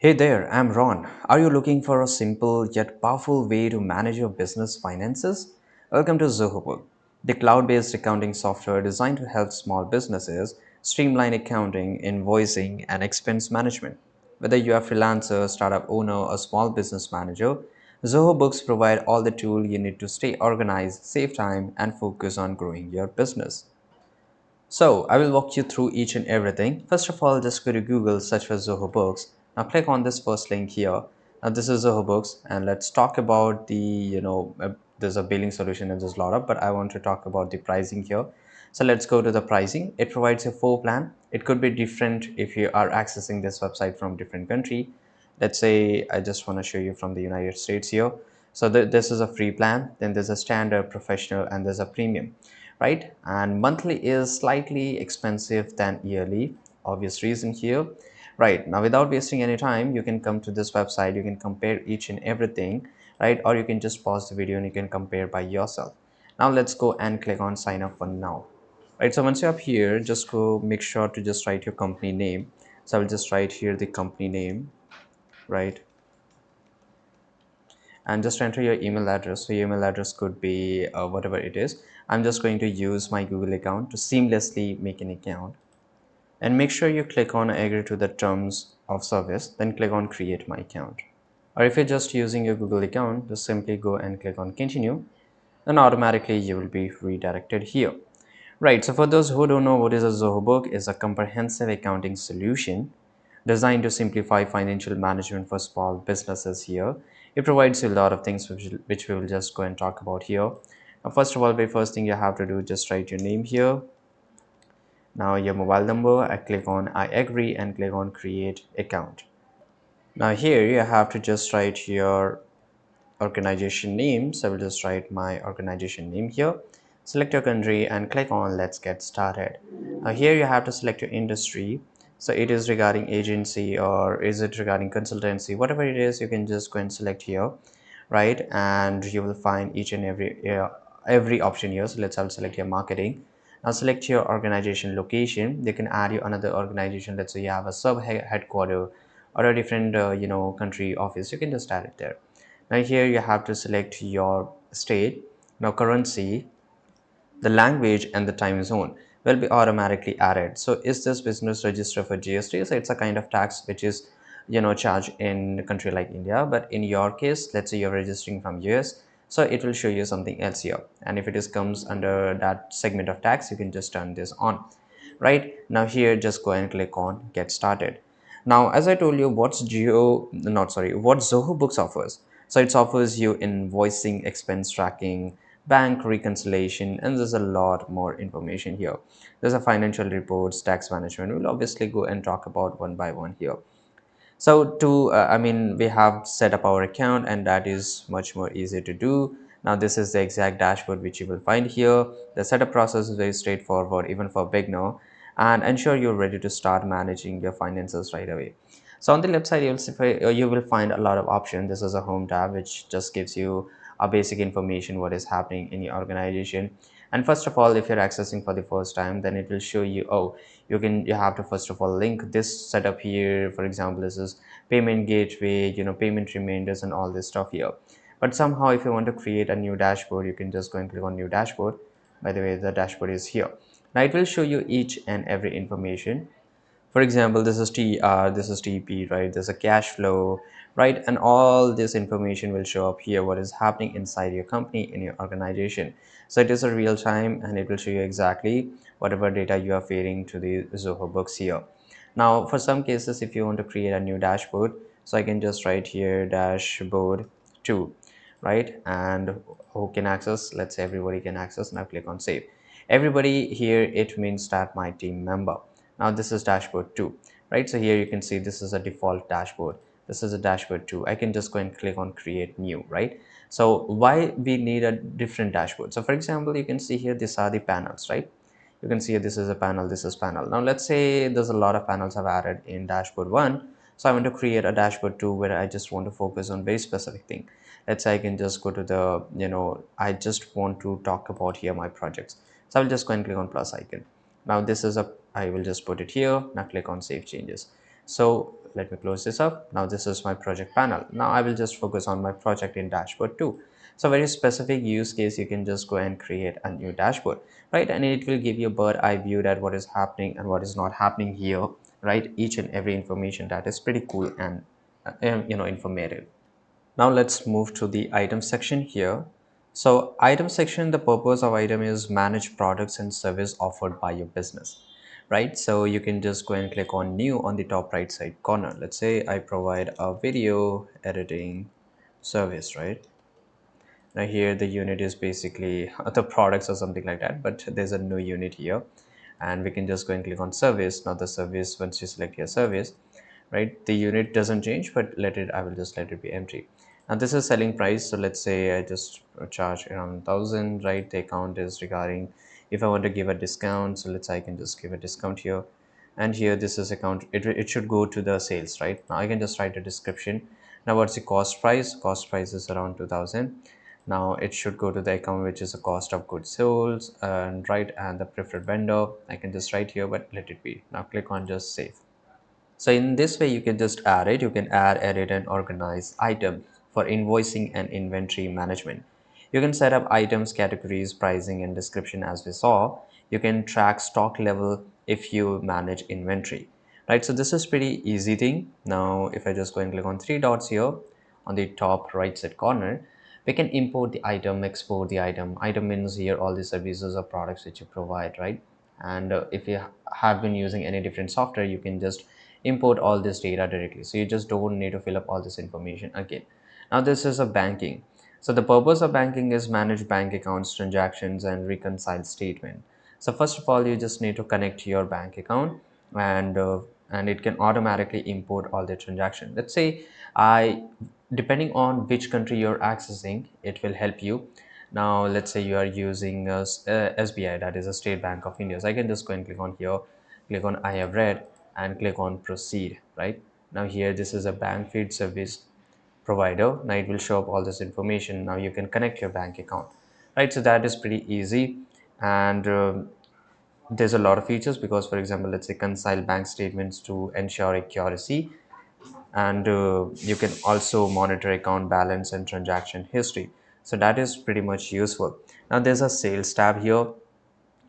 Hey there, I'm Ron. Are you looking for a simple yet powerful way to manage your business finances? Welcome to Zoho Book, the cloud-based accounting software designed to help small businesses streamline accounting, invoicing, and expense management. Whether you are a freelancer, startup owner, or small business manager, Zoho Books provide all the tools you need to stay organized, save time, and focus on growing your business. So I will walk you through each and everything. First of all, just go to Google, search for Zoho Books. Now click on this first link here. Now this is Zoho Books, and let's talk about there's a billing solution and there's a lot of, but I want to talk about the pricing here. So let's go to the pricing. It provides a full plan. It could be different if you are accessing this website from different country. Let's say I just want to show you from the United States here. So this is a free plan, then there's a standard, professional, and there's a premium, right? And monthly is slightly expensive than yearly, obvious reason here. Right, now without wasting any time, you can come to this website, you can compare each and everything, right? Or you can just pause the video and you can compare by yourself. Now let's go and click on sign up for now. Right, so once you're up here, just go make sure to just write your company name. So I'll just write here the company name, right? And just enter your email address. So your email address could be whatever it is. I'm just going to use my Google account to seamlessly make an account, and make sure you click on agree to the terms of service, then click on create my account. Or if you're just using your Google account, just simply go and click on continue, and automatically you will be redirected here. Right, so for those who don't know what is a Zoho Book, is a comprehensive accounting solution designed to simplify financial management for small businesses here. It provides you a lot of things which we will just go and talk about here. Now, first of all, the first thing you have to do, just write your name here. Now your mobile number, I click on I agree and click on create account. Now here you have to just write your organization name. So I will just write my organization name here. Select your country and click on let's get started. Now here you have to select your industry. So it is regarding agency or is it regarding consultancy, whatever it is, you can just go and select here, right? And you will find each and every option here. So let's all select your marketing. Now select your organization location. They can add you another organization. Let's say you have a sub headquarter or a different country office, you can just add it there. Now here you have to select your state. Now currency, the language, and the time zone will be automatically added. So is this business registered for GST? So it's a kind of tax which is charged in a country like India, but in your case, let's say you're registering from US, so it will show you something else here. And if it is comes under that segment of tax, you can just turn this on. Right now here, just go and click on get started. Now as I told you, what Zoho Books offers. So it offers you invoicing, expense tracking, bank reconciliation, and there's a lot more information here. There's a financial reports, tax management. We'll obviously go and talk about one by one here. So we have set up our account, and that is much more easy to do. Now this is the exact dashboard which you will find here. The setup process is very straightforward even for beginner, and ensure you're ready to start managing your finances right away. So on the left side, you will find a lot of options. This is a home tab which just gives you a basic information what is happening in your organization. And first of all, if you're accessing for the first time, then it will show you, oh, you have to first of all link this setup here. For example, this is payment gateway, payment reminders and all this stuff here. But somehow if you want to create a new dashboard, you can just go and click on new dashboard. By the way, the dashboard is here. Now it will show you each and every information. For example, this is TR, this is TP, right? There's a cash flow, right? And all this information will show up here, what is happening inside your company, in your organization. So it is a real time, and it will show you exactly whatever data you are feeding to the Zoho Books here. Now for some cases, if you want to create a new dashboard, so I can just write here dashboard 2, right? And who can access? Let's say everybody can access. Now click on save. Everybody here, it means that my team member. Now this is dashboard 2, right? So here you can see this is a default dashboard. This is a dashboard 2. I can just go and click on create new, right? So why we need a different dashboard? So for example, you can see here, these are the panels, right? You can see this is a panel, this is panel. Now let's say there's a lot of panels I've added in dashboard 1. So I want to create a dashboard 2 where I just want to focus on very specific thing. Let's say I can just go to the, I just want to talk about here my projects. So I'll just go and click on plus icon. Now this is a, I will just put it here. Now click on save changes. So let me close this up. Now this is my project panel. Now I will just focus on my project in dashboard 2. So very specific use case, you can just go and create a new dashboard, right? And it will give you a bird eye view that what is happening and what is not happening here, right? Each and every information. That is pretty cool and informative. Now let's move to the item section here. So item section, the purpose of item is manage products and service offered by your business, right? So you can just go and click on new on the top right side corner. Let's say I provide a video editing service, right? Now here the unit is basically the products or something like that, but there's a new unit here, and we can just go and click on service. Now the service, once you select your service, right, the unit doesn't change, but I will just let it be empty. Now this is selling price. So let's say I just charge around 1,000, right? The account is regarding if I want to give a discount. So let's say I can just give a discount here, and here this is account. It should go to the sales, right? Now I can just write a description. Now what's the cost price? Cost price is around 2,000. Now it should go to the account which is the cost of goods sold, and right, and the preferred vendor. I can just write here, but let it be. Now click on just save. So in this way, you can just add it. You can add, edit, and organize items for invoicing and inventory management. You can set up items, categories, pricing, and description as we saw. You can track stock level if you manage inventory, right? So this is pretty easy thing. Now, if I just go and click on three dots here on the top right side corner, we can import the item, export the item. Item means here all the services or products which you provide, right? And if you have been using any different software, you can just import all this data directly, so you just don't need to fill up all this information again. Now this is a banking. So the purpose of banking is manage bank accounts, transactions, and reconcile statement. So first of all, you just need to connect your bank account, and it can automatically import all the transaction. Let's say I depending on which country you're accessing, it will help you. Now let's say you are using SBI, that is a State Bank of India. So I can just go and click on here, click on I have read, and click on proceed, right? Now here this is a bank feed service provider. Now it will show up all this information. Now you can connect your bank account, right? So that is pretty easy. And there's a lot of features, because for example, let's say reconcile bank statements to ensure accuracy, and you can also monitor account balance and transaction history. So that is pretty much useful. Now there's a sales tab here.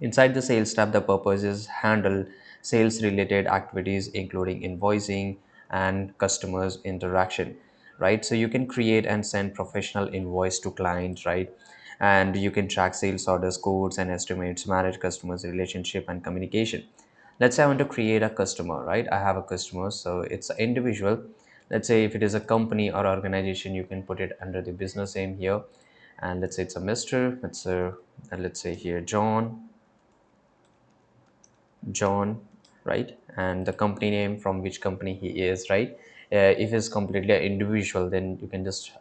Inside the sales tab, the purpose is handle sales related activities, including invoicing and customers interaction, right? So you can create and send professional invoice to clients, right? And you can track sales orders, codes, and estimates, manage customers relationship and communication. Let's say I want to create a customer, right? I have a customer, so it's an individual. Let's say if it is a company or organization, you can put it under the business name here. And let's say it's a Mr. Let's say here John, right? And the company name from which company he is, right? If it's completely an individual, then you can just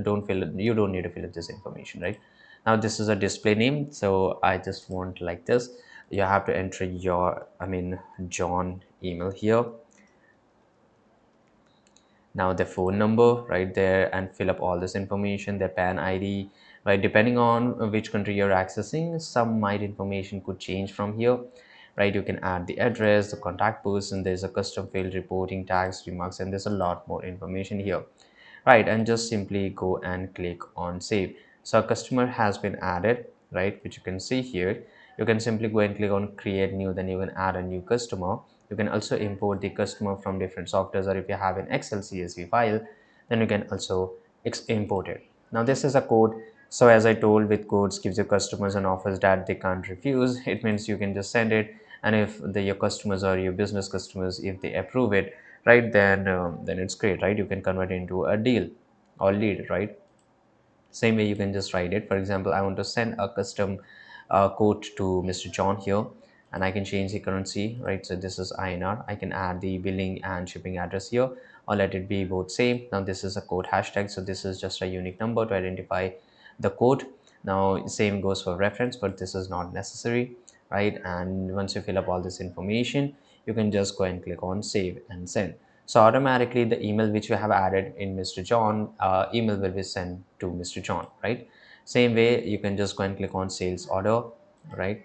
don't fill it, you don't need to fill in this information, right? Now this is a display name, so I just want like this. You have to enter your, John email here, now the phone number right there, and fill up all this information, their pan id, right? Depending on which country you're accessing, some might information could change from here, right? You can add the address, the contact person, there's a custom field, reporting tags, remarks, and there's a lot more information here, right? And just simply go and click on save. So a customer has been added, right, which you can see here. You can simply go and click on create new, then you can add a new customer. You can also import the customer from different softwares, or if you have an excel csv file, then you can also import it. Now this is a code. So as I told, with codes gives your customers and offers that they can't refuse. It means you can just send it, and if your customers or your business customers, if they approve it, right, then it's great, right? You can convert it into a deal or lead, right? Same way you can just write it. For example, I want to send a custom quote to Mr. John here, and I can change the currency, right? So this is INR. I can add the billing and shipping address here, or let it be both same. Now this is a code hashtag, so this is just a unique number to identify the code. Now same goes for reference, but this is not necessary, right? And once you fill up all this information, you can just go and click on save and send. So automatically the email which you have added in Mr. John email will be sent to Mr. John, right? Same way you can just go and click on sales order, right?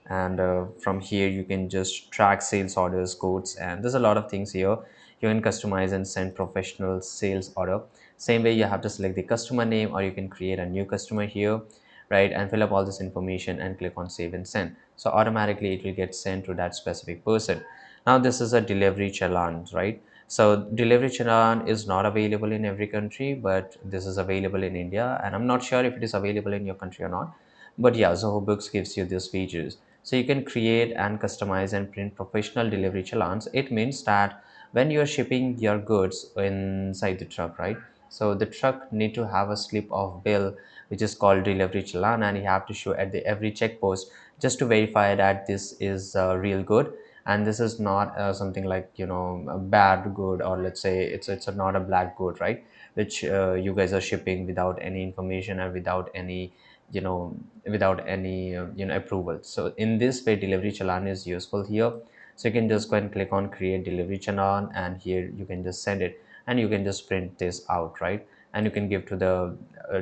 And from here you can just track sales orders, codes, and there's a lot of things here. You can customize and send professional sales order. Same way, you have to select the customer name, or you can create a new customer here, right? And fill up all this information and click on save and send. So automatically it will get sent to that specific person. Now this is a delivery challan, right? So delivery challan is not available in every country, but this is available in India, and I'm not sure if it is available in your country or not. But yeah, Zoho Books gives you these features. So you can create and customize and print professional delivery challans. It means that when you're shipping your goods inside the truck, right? So the truck need to have a slip of bill which is called delivery challan, and you have to show at the every check post just to verify that this is real good, and this is not something like, a bad good, or let's say it's not a black good, right? Which you guys are shipping without any information or without any, you know without any approval. So in this way, delivery challan is useful here. So you can just go and click on create delivery challan, and here you can just send it, and you can just print this out, right? And you can give to the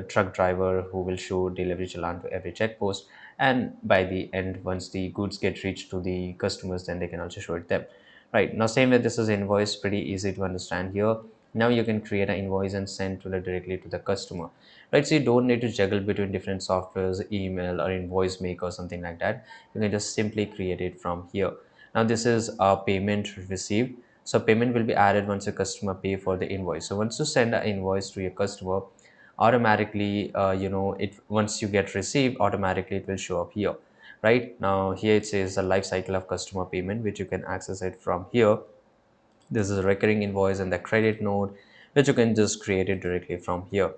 truck driver, who will show delivery challan to every check post. And by the end, once the goods get reached to the customers, then they can also show it them, right? Now same way, this is invoice, pretty easy to understand here. Now you can create an invoice and send directly to the customer, right? So you don't need to juggle between different softwares, email or invoice maker or something like that. You can just simply create it from here. Now this is a payment received. So payment will be added once a customer pay for the invoice. So once you send an invoice to your customer, automatically, it once you get received, automatically it will show up here. Right now, here it says the life cycle of customer payment, which you can access it from here. This is a recurring invoice and the credit note, which you can just create it directly from here.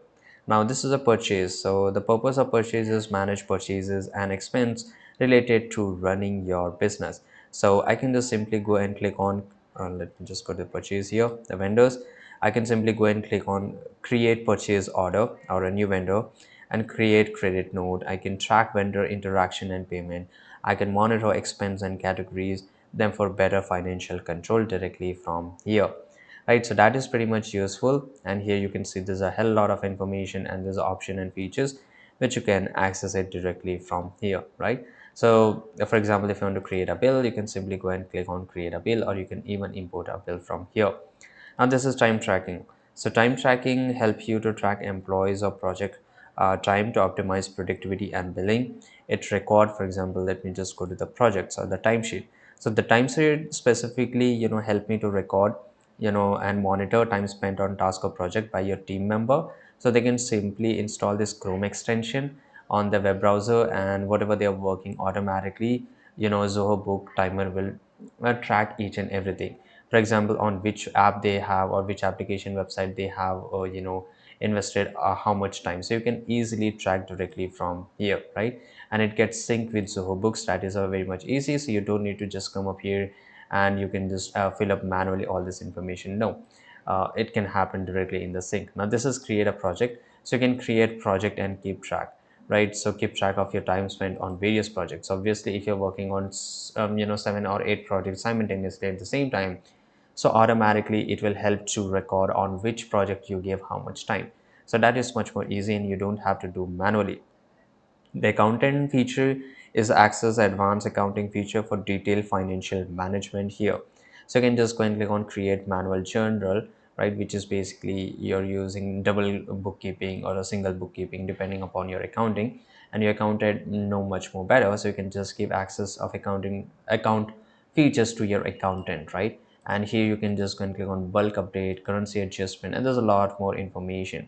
Now, this is a purchase. So the purpose of purchase is manage purchases and expense related to running your business. So I can just simply go and click on, let me just go to purchase here, the vendors. I can simply go and click on create purchase order or a new vendor and create credit note. I can track vendor interaction and payment. I can monitor expense and categories them for better financial control directly from here, right? So that is pretty much useful, and here you can see there's a hell lot of information, and there's option and features which you can access it directly from here, right? So for example, if you want to create a bill, you can simply go and click on create a bill, or you can even import a bill from here. Now this is time tracking. So time tracking helps you to track employees or project time to optimize productivity and billing. It record, for example, let me just go to the projects or the timesheet. So the timesheet specifically, help me to record, and monitor time spent on task or project by your team member. So they can simply install this Chrome extension on the web browser, and whatever they are working automatically, Zoho Book Timer will track each and everything. For example, on which app they have, or which application website they have, or invested how much time. So you can easily track directly from here, right? And it gets synced with Zoho Books. That is very much easy, so you don't need to just come up here and you can just fill up manually all this information. No, it can happen directly in the sync. Now this is create a project. So you can create project and keep track, right? So keep track of your time spent on various projects. Obviously, if you're working on 7 or 8 projects simultaneously at the same time, so automatically it will help to record on which project you gave how much time. So that is much more easy, and you don't have to do manually. The accountant feature is access advanced accounting feature for detailed financial management here. So you can just go and click on create manual journal, right? Which is basically you're using double bookkeeping or a single bookkeeping depending upon your accounting, and your accountant know much more better. So you can just give access of accounting account features to your accountant, right? And here you can just go and click on bulk update, currency adjustment, and there's a lot more information.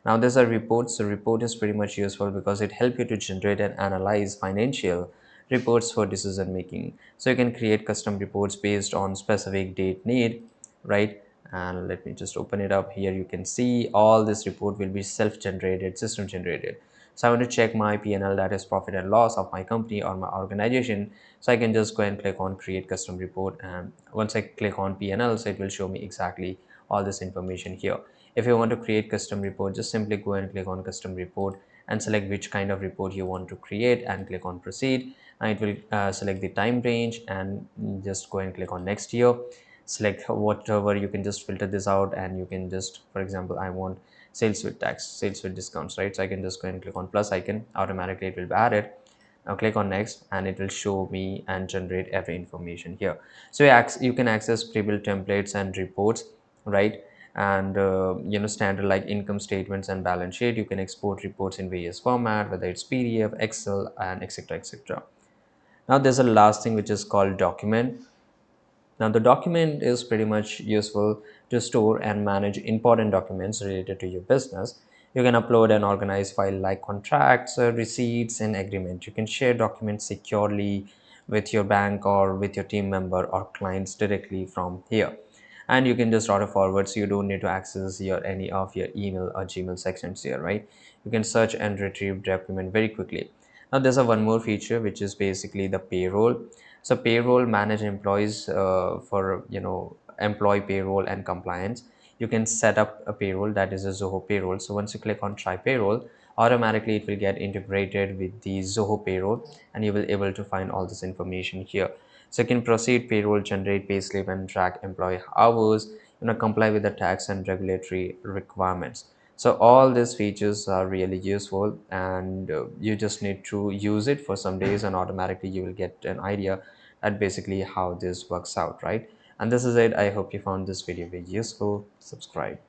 Now there's a report. So report is pretty much useful because it helps you to generate and analyze financial reports for decision making. So you can create custom reports based on specific date need, right? And let me just open it up here. You can see all this report will be self-generated, system generated. So I want to check my P&L, that is profit and loss of my company or my organization. So I can just go and click on create custom report, and once I click on P&L, so it will show me exactly all this information here. If you want to create custom report, just simply go and click on custom report and select which kind of report you want to create and click on proceed, and it will select the time range, and just go and click on next year. Select whatever, you can just filter this out, and you can just, for example, I want sales with tax, sales with discounts, right? So I can just go and click on plus icon, automatically it will be added. Now click on next and it will show me and generate every information here. So you can access pre-built templates and reports, right? And standard like income statements and balance sheet. You can export reports in various format, whether it's PDF, Excel, and etc. etc. Now there's a last thing which is called document. Now, the document is pretty much useful to store and manage important documents related to your business. You can upload and organize file like contracts, receipts, and agreement. You can share documents securely with your bank or with your team member or clients directly from here. And you can just auto forward, so you don't need to access your any of your email or Gmail sections here, right? You can search and retrieve document very quickly. Now there's a one more feature which is basically the payroll. So payroll manage employees for employee payroll and compliance. You can set up a payroll, that is a Zoho payroll. So once you click on try payroll, automatically it will get integrated with the Zoho payroll, and you will able to find all this information here. So you can proceed payroll, generate payslip, and track employee hours, comply with the tax and regulatory requirements. So all these features are really useful, and you just need to use it for some days, and automatically you will get an idea at basically how this works out, right? And this is it. I hope you found this video very useful. Subscribe.